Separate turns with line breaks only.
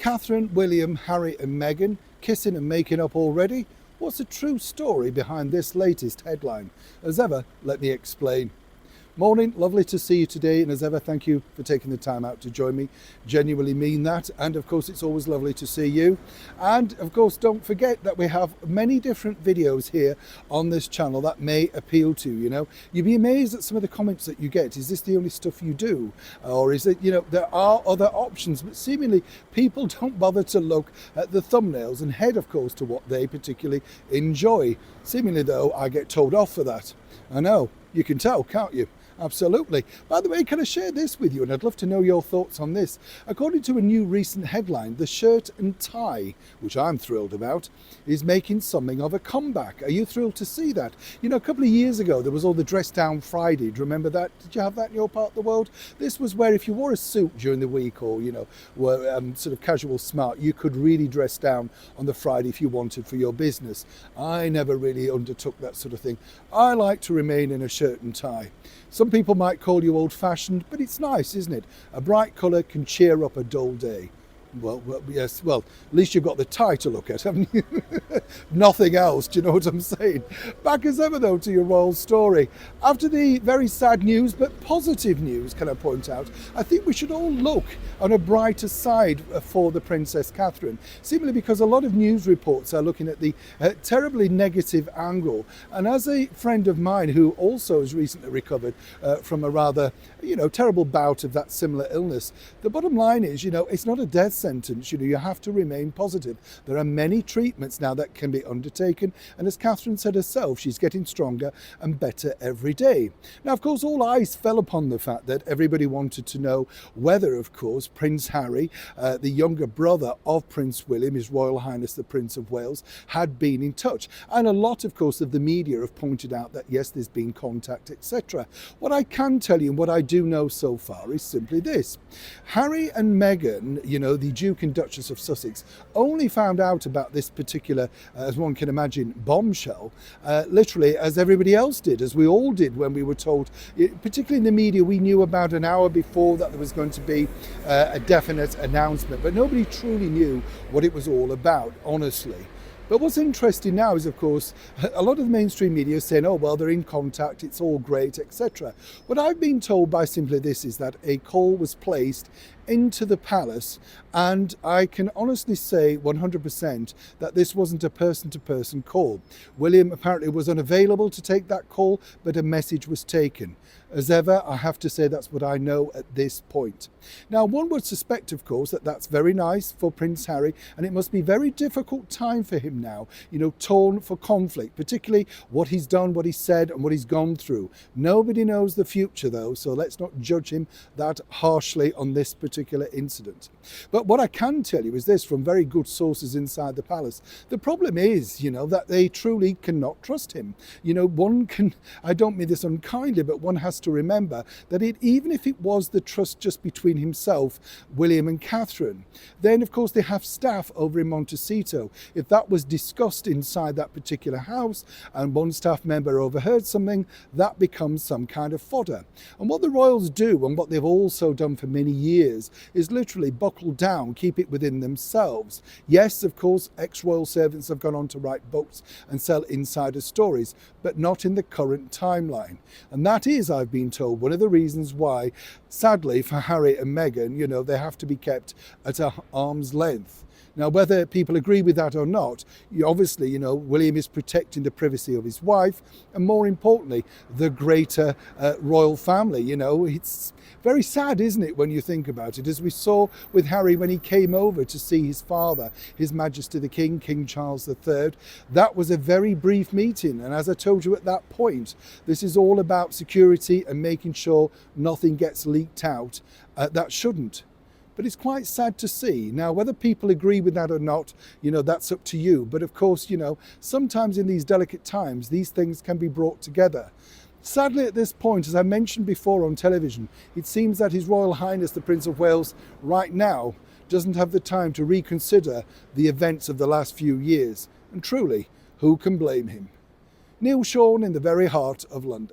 Catherine, William, Harry and Meghan kissing and making up already? What's the true story behind this latest headline? As ever, let me explain. Morning, lovely to see you today, and as ever, thank you for taking the time out to join me. Genuinely mean that, and of course it's always lovely to see you. And of course, don't forget that we have many different videos here on this channel that may appeal to you. You'd be amazed at some of the comments that you get. Is this the only stuff you do? Or is it, there are other options, but seemingly people don't bother to look at the thumbnails and head, of course, to what they particularly enjoy. Seemingly though, I get told off for that. I know, you can tell, can't you? Absolutely. By the way, can I share this with you? And I'd love to know your thoughts on this. According to a new recent headline, the shirt and tie, which I'm thrilled about, is making something of a comeback. Are you thrilled to see that? A couple of years ago, there was all the dress down Friday. Do you remember that? Did you have that in your part of the world? This was where if you wore a suit during the week or, were sort of casual smart, you could really dress down on the Friday if you wanted for your business. I never really undertook that sort of thing. I like to remain in a shirt and tie. Some people might call you old-fashioned, but it's nice, isn't it? A bright colour can cheer up a dull day. Well, yes, at least you've got the tie to look at, haven't you? Nothing else, do you know what I'm saying? Back as ever, though, to your royal story. After the very sad news, but positive news, can I point out, I think we should all look on a brighter side for the Princess Catherine, simply because a lot of news reports are looking at the terribly negative angle. And as a friend of mine who also has recently recovered from a rather, terrible bout of that similar illness, the bottom line is, it's not a death sentence. You have to remain positive. There are many treatments now that can be undertaken, and as Catherine said herself, she's getting stronger and better every day. Now, of course, all eyes fell upon the fact that everybody wanted to know whether, of course, Prince Harry, the younger brother of Prince William, His Royal Highness the Prince of Wales, had been in touch. And a lot, of course, of the media have pointed out that yes, there's been contact, etc. What I can tell you and what I do know so far is simply this. Harry and Meghan, the Duke and Duchess of Sussex, only found out about this particular, as one can imagine, bombshell, literally as everybody else did, as we all did when we were told, particularly in the media, we knew about an hour before that there was going to be a definite announcement, but nobody truly knew what it was all about, honestly. But what's interesting now is, of course, a lot of the mainstream media is saying, oh, well, they're in contact, it's all great, etc. What I've been told by simply this is that a call was placed into the palace, and I can honestly say 100% that this wasn't a person-to-person call. William apparently was unavailable to take that call, but a message was taken. As ever, I have to say that's what I know at this point. Now, one would suspect, of course, that that's very nice for Prince Harry, and it must be a very difficult time for him now, torn for conflict, particularly what he's done, what he's said, and what he's gone through. Nobody knows the future, though, so let's not judge him that harshly on this particular incident. But what I can tell you is this, from very good sources inside the palace, the problem is, that they truly cannot trust him. One can, I don't mean this unkindly, but one has to remember that even if it was the trust just between himself, William and Catherine, then of course they have staff over in Montecito. If that was discussed inside that particular house and one staff member overheard something, that becomes some kind of fodder. And what the royals do, and what they've also done for many years, is literally buckle down, keep it within themselves. Yes, of course, ex-royal servants have gone on to write books and sell insider stories, but not in the current timeline. And that is, I've been told, one of the reasons why, sadly, for Harry and Meghan, they have to be kept at an arm's length. Now, whether people agree with that or not, obviously, William is protecting the privacy of his wife and, more importantly, the greater royal family. It's very sad, isn't it, when you think about it? As we saw with Harry when he came over to see his father, His Majesty the King, King Charles III, that was a very brief meeting. And as I told you at that point, this is all about security and making sure nothing gets leaked out that shouldn't. But it's quite sad to see. Now, whether people agree with that or not, that's up to you. But of course, sometimes in these delicate times, these things can be brought together. Sadly, at this point, as I mentioned before on television, it seems that His Royal Highness the Prince of Wales right now doesn't have the time to reconsider the events of the last few years. And truly, who can blame him? Neil Sean in the very heart of London.